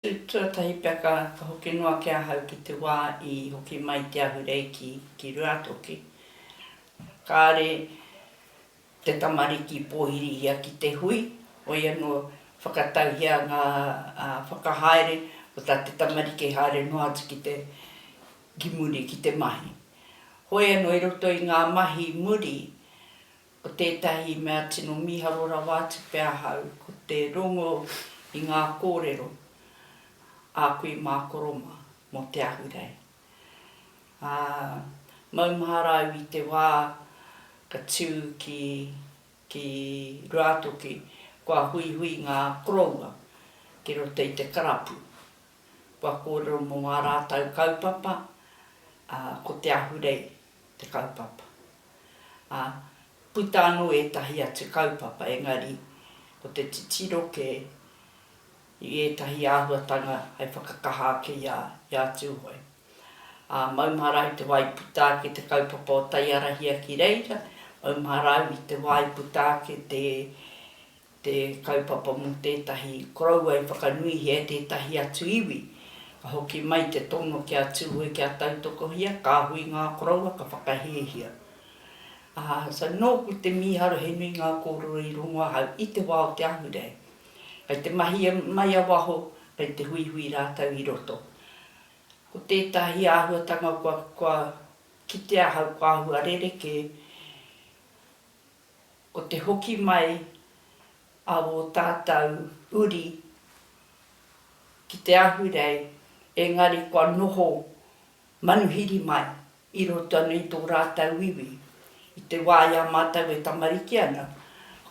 Tuatahi pia ka hoki noa kia hau ki te wā I hoki mai te Ahurei ki Ruatoki. Kāre te tamariki pōhiri ia ki te hui, o ia no whakatauhia ngā whakahaere, o tā te tamariki haere noa atu ki te muri, ki te mahi. Hoi anō I roto I ngā mahi muri, o tētahi mea tino miharora wātu pia hau, ko te rongo I ngā kōrero, a kui mākoroma mo te Ahurei. Maumaharau I te wā ka tū ki Ruatoki, kua hui ngā koroua ki roto I te karapu. Kua kōrero mo ngā rātau kaupapa, ko te Ahurei te kaupapa. Puta anō etahi atu kaupapa, engari ko te titiroke I etahi āhuatanga hei whakakaha ake ia Tūhoe. Maumaharau te wai puta ake te kaupapa o Taiarahia ki reira, maumaharau I te wai puta ake te kaupapa mo tētahi koroua I whakanuihi e tētahi atu iwi. Ka hoki mai te tono kia Tūhoe kia tautokohia, ka hui ngā koroua ka whakahehia. So nōku te miharo he nui ngā kōrero I rongoa hau I te wā o te Ahurei. Kei te mahi mai a waho, kei te hui rātau I roto. Ko tētahi āhuatanga kua kitea hau kua ahua rereke, ko te hoki mai a o tātou uri ki te Ahurei, engari kua noho manuhiri mai I roto anu I tō rātau iwi. I te wā ia mātau e tamariki ana,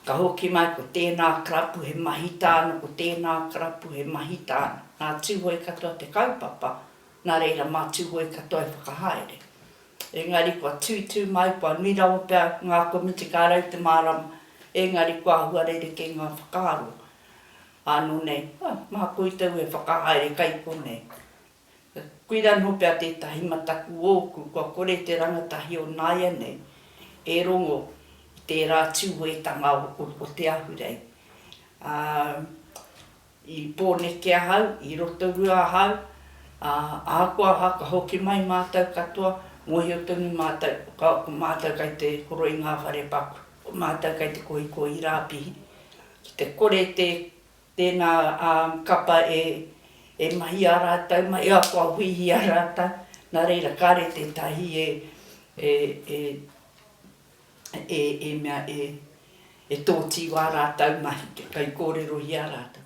ka hoki mai ko tēnā karapu he mahi tāna, ko tēnā karapu he mahi tāna. Nā Tūhoe katoa te kaupapa, nā reira mā Tūhoe katoa e whakahaere. Engari kua tūtū mai, kua nui rawa pia ngā komiti kārau te mārama, engari kua ahua rereke ngā whakaaro. Anō nei, maha koitau e whakahaere kai konei. Kuira no pia tētahi mataku ōku, kua kore te rangatahi o nāia nei, e rongo tērā tūhoetanga o te Ahurei. I pōnekea hau, I rotorua hau, ākua haka hoki mai mātau katoa, mohi o tonu mātau, ko mātau kai te horo I ngā whare paku, ko mātau kai te kohi rāpihi. Ki te kore tēnā kapa e mahi a rātau, mai ākua huihi a rātau, nā reira kāre tētahi e tōti wā rātau mahi, kai kōrero hi a rātau.